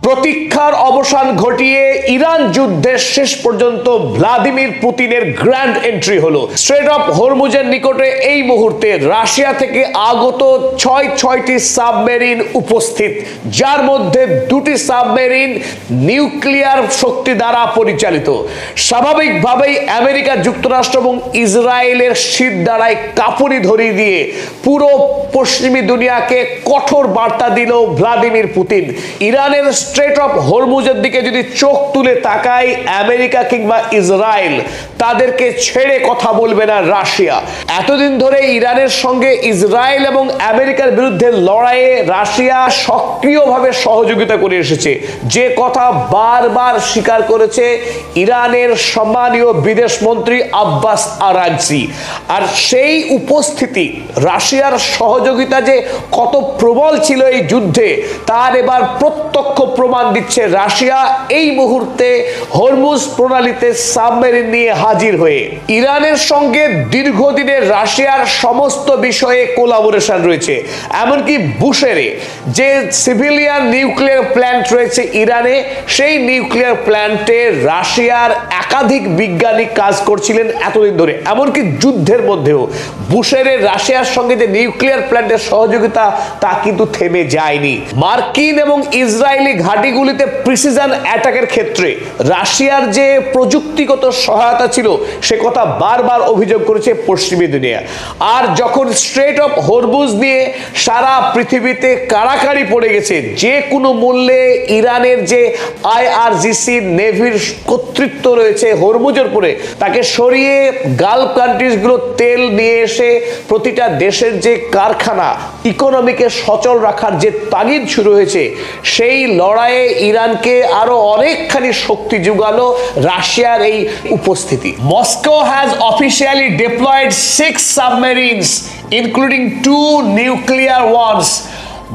প্রতীক্ষার অবসান ঘটিয়ে ইরান যুদ্ধের শেষ পর্যন্ত ভ্লাদিমির পুতিনের গ্র্যান্ড এন্ট্রি হলো। স্ট্রেট অফ হরমুজের নিকটে এই মুহূর্তে রাশিয়া থেকে আগত ছয়টি সাবমেরিন উপস্থিত, যার মধ্যে দুটি সাবমেরিন নিউক্লিয়ার শক্তি দ্বারা পরিচালিত। স্বাভাবিকভাবেই আমেরিকা যুক্তরাষ্ট্র এবং ইসরায়েলের শীত দ্বারায় কাঁপুনি ধরিয়ে দিয়ে পুরো পশ্চিমী দুনিয়াকে কঠোর বার্তা দিল ভ্লাদিমির পুতিন। ইরানের স্ট্রেট অফ হরমুজের দিকে যদি চোখ তুলে তাকায় আমেরিকা কিংবা ইসরায়েল, তাদেরকে ছেড়ে কথা বলবে না রাশিয়া। এতদিন ধরে ইরানের সঙ্গে ইসরায়েল এবং আমেরিকার বিরুদ্ধে লড়াইয়ে রাশিয়া সক্রিয়ভাবে সহযোগিতা করে এসেছে, যে কথা বারবার স্বীকার করেছে ইরানের সম্মানীয় বিদেশ মন্ত্রী আব্বাস আরাগচি। আর সেই উপস্থিতি, রাশিয়ার সহযোগিতা যে কত প্রবল ছিল এই যুদ্ধে, তার এবার প্রত্যক্ষ প্রমাণ দিচ্ছে রাশিয়া এই মুহূর্তে হরমুজ প্রণালীতে সাবমেরিন নিয়ে হাজির হয়ে। ইরানের সঙ্গে দীর্ঘদিনের রাশিয়ার সমস্ত বিষয়ে কোলাবোরেশন রয়েছে, এমনকি বুশেরে যে সিভিলিয়ান নিউক্লিয়ার প্ল্যান্ট রয়েছে ইরানে, সেই নিউক্লিয়ার প্ল্যান্টে রাশিয়ার একাধিক বিজ্ঞানী কাজ করছিলেন এতদিন ধরে। এমনকি যুদ্ধের মধ্যেও বুশেরে রাশিয়ার সঙ্গে যে নিউক্লিয়ার প্ল্যান্টের সহযোগিতা, তা কিন্তু থেমে যায়নি। মার্কিন এবং ইসরায়েলি ঘাঁটিগুলিতে প্রিসিশন অ্যাটাকের ক্ষেত্রে রাশিয়ার যে প্রযুক্তিগত সহায়তা ছিল, সে কথা বারবার অভিযোগ করেছে পশ্চিমী দুনিয়া। আর যখন স্ট্রেট অফ হরমুজ নিয়ে সারা পৃথিবীতে কাড়াকাড়ি পড়ে গেছে, যে কোনো মূল্যে ইরানের যে IRGC নেভির কর্তৃত্ব রয়েছে হরমুজের উপরে, তাকে সরিয়ে গালফ কান্ট্রিজগুলো তেল নিয়ে এসে প্রতিটা দেশের যে কারখানা ইকোনমিকে সচল রাখার যে তাগিদ শুরু হয়েছে, সেই লড়াইয়ে ইরানকে আরো অনেকখানি শক্তি যোগালো রাশিয়ার এই উপস্থিতি। Moscow has officially deployed 6 submarines including 2 nuclear ones.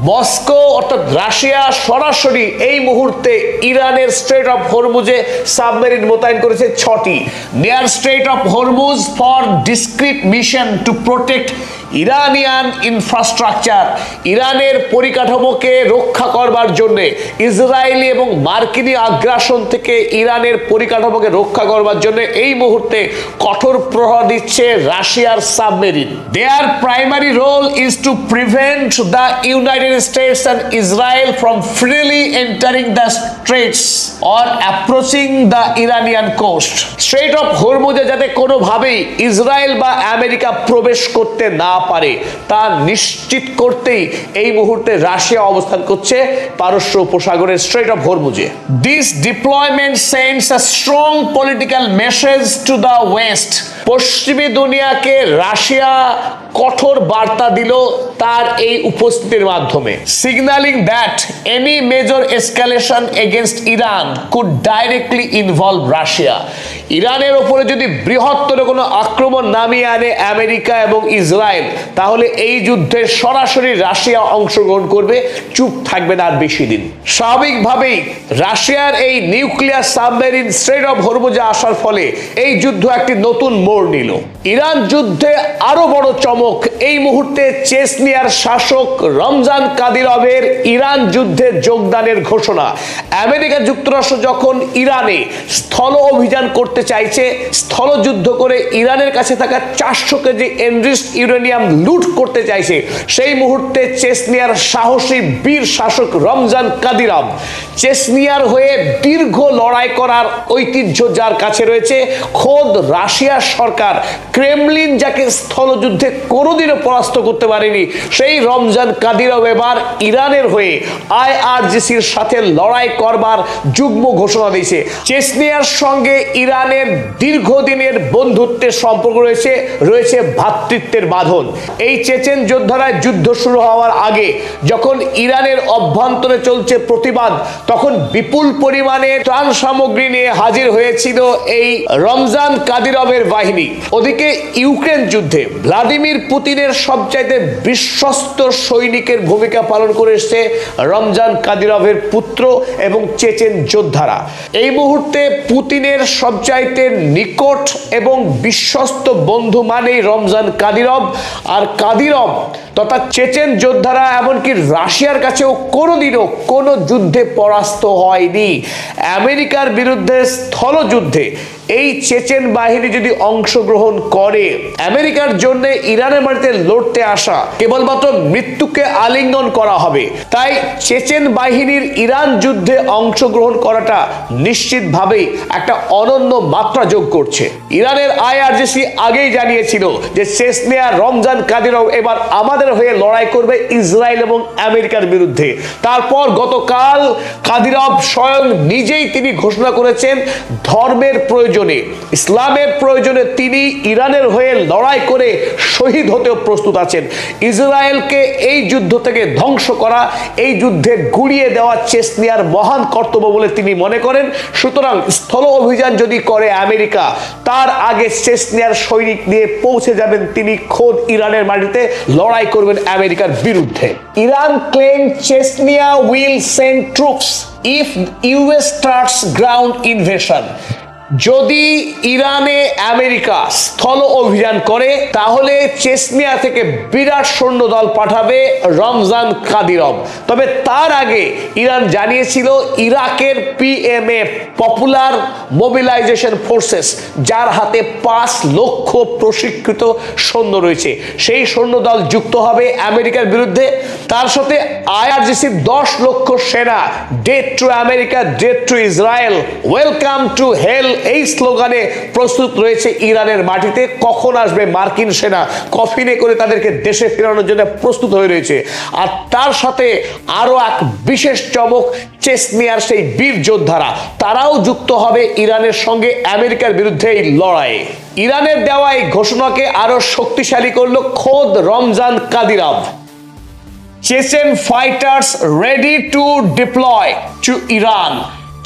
Moscow অর্থাৎ রাশিয়া সরাসরি এই মুহূর্তে ইরানের স্ট্রেট অফ হরমুজে সাবমেরিন মোতায়েন করেছে 6টি। Near strait of Hormuz for discrete mission to protect Iranian infrastructure. ইরানের পরিকাঠামোকে রক্ষা করবার জন্য, ইসরায়েলি এবং মার্কিনী আগ্রাসন থেকে ইরানের পরিকাঠামোকে রক্ষা করবার জন্য এই মুহূর্তে কঠোর প্রহরা দিচ্ছে রাশিয়ার submarine. Their primary role is to prevent the United States and Israel from freely entering the straits or approaching the Iranian coast. Strait of হরমুজে যাতে কোনোভাবেই ইসরায়েল বা আমেরিকা প্রবেশ করতে না পারে, তা নিশ্চিত করতেই এই মুহূর্তে রাশিয়া অবস্থান করছে পারস্য উপসাগরের স্ট্রেট অফ হরমুজে। This deployment sends a strong political message to the West. পশ্চিমী দুনিয়াকে রাশিয়া কঠোর বার্তা দিল তার এই উপস্থিতির মাধ্যমে, signalling that any major escalation against Iran could directly involve Russia. ইরানের উপরে যদি বৃহত্তর কোনো আক্রমণ নামিয়ে আনে আমেরিকা এবং ইসরায়েল, তাহলে এই যুদ্ধে সরাসরি রাশিয়া অংশগ্রহণ করবে, চুপ থাকবে না আর বেশি দিন। স্বাভাবিকভাবেই রাশিয়ার এই নিউক্লিয়ার সাবমেরিন স্ট্রেট অফ হরমুজে আসার ফলে এই যুদ্ধ একটি নতুন মোড় নিল। ইরান যুদ্ধে আরো বড় চমক, এই মুহূর্তে চেচনিয়ার শাসক রমজান কাদিরভের ইরান যুদ্ধে যোগদানের ঘোষণা। আমেরিকা যুক্তরাষ্ট্র যখন ইরানে স্থল অভিযান করতে চাইছে, স্থলযুদ্ধ করে ইরানের কাছে থাকা 400 কেজি এনরিচড ইউরেনিয়াম লুট করতে চাইছে, সেই মুহূর্তে চেচনিয়ার সাহসী বীর শাসক রমজান কাদিরভ, চেচনিয়ার হয়ে দীর্ঘ লড়াই করার ঐতিহ্য যার কাছে রয়েছে, খোদ রাশিয়ার সরকার ক্রেমলিন যাকে স্থলযুদ্ধে কোনোদিনও পরাস্ত করতে পারেনি, সেই রমজান কাদিরভ এবার ইরানের হয়ে IRGCর সাথে লড়াই করবার যুগ্ম ঘোষণা দিয়েছে। চেচনিয়ার সঙ্গে ইরানের দীর্ঘদিনের বন্ধুত্বের সম্পর্ক রয়েছে ভ্রাতৃত্বের বাঁধন। এই চেচেন যোদ্ধারা যুদ্ধ শুরু হওয়ার আগে যখন ইরানের অভ্যন্তরে চলছে প্রতিবাদ, তখন বিপুল পরিমাণে ত্রাণ সামগ্রী নিয়ে হাজির হয়েছিল এই রমজান কাদিরভের বাহিনী। ওদিকে ইউক্রেন যুদ্ধে ভ্লাদিমির পুতিনের সবচাইতে বিশ্বস্ত সৈনিকের ভূমিকা পালন করে এসেছে রমজান কাদিরভের পুত্র এবং চেচেন যোদ্ধারা। এই মুহূর্তে পুতিনের সবচাইতে সবচাইতে নিকট এবং বিশ্বস্ত বন্ধু মানেই রমজান কাদিরভ। আর কাদিরভ তথা চেচেন যোদ্ধারা এমনকি রাশিয়ার কাছেও কোনোদিনও কোনো যুদ্ধে পরাস্ত হয়নি। আমেরিকার বিরুদ্ধে স্থলযুদ্ধে এই চেচেন বাহিনী যদি অংশগ্রহণ করে, আমেরিকার জন্য ইরানের মাটিতে লড়তে আসা কেবলমাত্র মৃত্যুকে আলিঙ্গন করা হবে। তাই চেচেন বাহিনীর ইরান যুদ্ধে অংশগ্রহণ করাটা নিশ্চিতভাবেই একটা অনন্য মাত্রা যোগ করছে। ইরানের আইআরজিসি আগেই জানিয়েছিল যে চেচনিয়া রমজান কাদিরভ এবার আমাদের হয়ে লড়াই করবে ইসরায়েল এবং আমেরিকার বিরুদ্ধে। তারপর গতকাল কাদিরভ স্বয়ং নিজেই তিনি ঘোষণা করেছেন ধর্মের প্রয়োজনে, ইসলামের প্রয়োজনে তিনি ইরানের হয়ে লড়াই করে শহীদ হতেও প্রস্তুত আছেন। ইসরায়েলকে এই যুদ্ধ থেকে ধ্বংস করা, এই যুদ্ধে গুড়িয়ে দেওয়া চেচনিয়ার মহান কর্তব্য বলে তিনি মনে করেন। সুতরাং স্থল অভিযান যদি করে আমেরিকা, তার আগে চেচনিয়ার সৈনিক নিয়ে পৌঁছে যাবেন তিনি খোদ ইরানের মাটিতে, লড়াই করবেন আমেরিকার বিরুদ্ধে। Iran claim Chechnya will send troops if US starts ground invasion. যদি ইরানে আমেরিকা স্থল অভিযান করে তাহলে চেচনিয়া থেকে বিরাট সৈন্যদল পাঠাবে রমজান কাদিরভ। তবে তার আগে ইরান জানিয়েছিল ইরাকের পিএমএ পপুলার মোবিলাইজেশন ফোর্সেস, যার হাতে 5 লক্ষ প্রশিক্ষিত সৈন্য রয়েছে, সেই সৈন্যদল যুক্ত হবে আমেরিকার বিরুদ্ধে। তার সাথে আইআরজিসি 10 লক্ষ সেনা, death to America, death to Israel, welcome to hell, এই স্লোগানে প্রস্তুত রয়েছে ইরানের মাটিতে। কখন আসবে মার্কিন সেনা, কফিনে করে তাদেরকে দেশে ফেরানোর জন্য প্রস্তুত হয়ে রয়েছে। আর তার সাথে আরো এক বিশেষ চমক, চেচনিয়ার সেই বীর যোদ্ধারা তারাও যুক্ত হবে ইরানের সঙ্গে আমেরিকার বিরুদ্ধে এই লড়াইয়ে। ইরানের দেওয়া এই ঘোষণাকে আরো শক্তিশালী করলো খোদ Ramzan Kadyrov. Chechen fighters ready to deploy to Iran.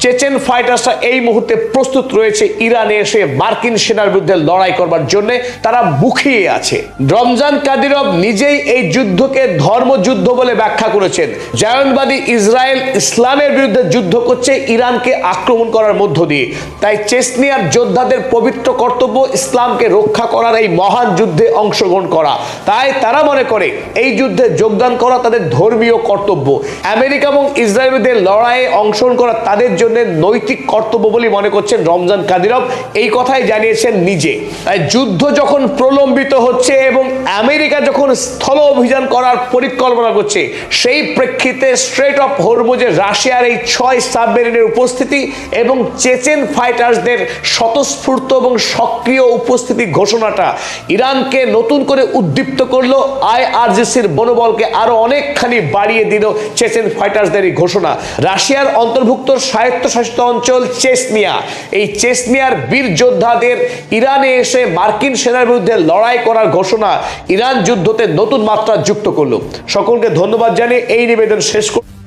Chechen ফাইটার্সরা এই মুহূর্তে প্রস্তুত রয়েছে ইরানে এসে মার্কিন সেনার বিরুদ্ধে লড়াই করবার জন্য, তারা মুখিয়ে আছে। রমজান কাদিরভ নিজেই এই যুদ্ধকে ধর্মযুদ্ধ বলে ব্যাখ্যা করেছেন। জায়নবাদী ইসরায়েল ইসলামের বিরুদ্ধে যুদ্ধ করছে ইরানকে আক্রমণ করার মধ্য দিয়ে। তাই চেচনিয়ার যোদ্ধাদের পবিত্র কর্তব্য ইসলামকে রক্ষা করার এই মহান যুদ্ধে অংশগ্রহণ করা। তাই তারা মনে করে এই যুদ্ধে যোগদান করা তাদের ধর্মীয় কর্তব্য। আমেরিকা এবং ইসরায়েলের বিরুদ্ধে লড়াইয়ে অংশগ্রহণ করা তাদের জন্য নৈতিক কর্তব্য বলে মনে করছেন রমজান কাদিরভ, এই কথাই জানিয়েছেন নিজে। তাই যুদ্ধ যখন প্রলম্বিত হচ্ছে এবং আমেরিকা যখন স্থল অভিযান করার পরিকল্পনা করছে, সেই প্রেক্ষিতে স্ট্রেট অফ হরমুজে রাশিয়ার এই 6 সাবমেরিনের উপস্থিতি এবং চেচেন ফাইটার্সদের স্বতঃস্ফূর্ত এবং সক্রিয় উপস্থিতি ঘোষণাটা ইরানকে নতুন করে উদ্দীপ্ত করলো। আইআরজিসির মনোবলকে আরো অনেকখানি বাড়িয়ে দিল চেচেন ফাইটার্সদের এই ঘোষণা। রাশিয়ার অন্তর্ভুক্ত স্বায়ত্তশাসিত অঞ্চল চেচনিয়া, এই চেচনিয়ার বীর যোদ্ধাদের ইরানে এসে মার্কিন সেনার বিরুদ্ধে লড়াই করার ঘোষণা ইরান যুদ্ধতে নতুন মাত্রা যুক্ত করলো। সকলকে ধন্যবাদ জানিয়ে এই নিবেদন শেষ করব।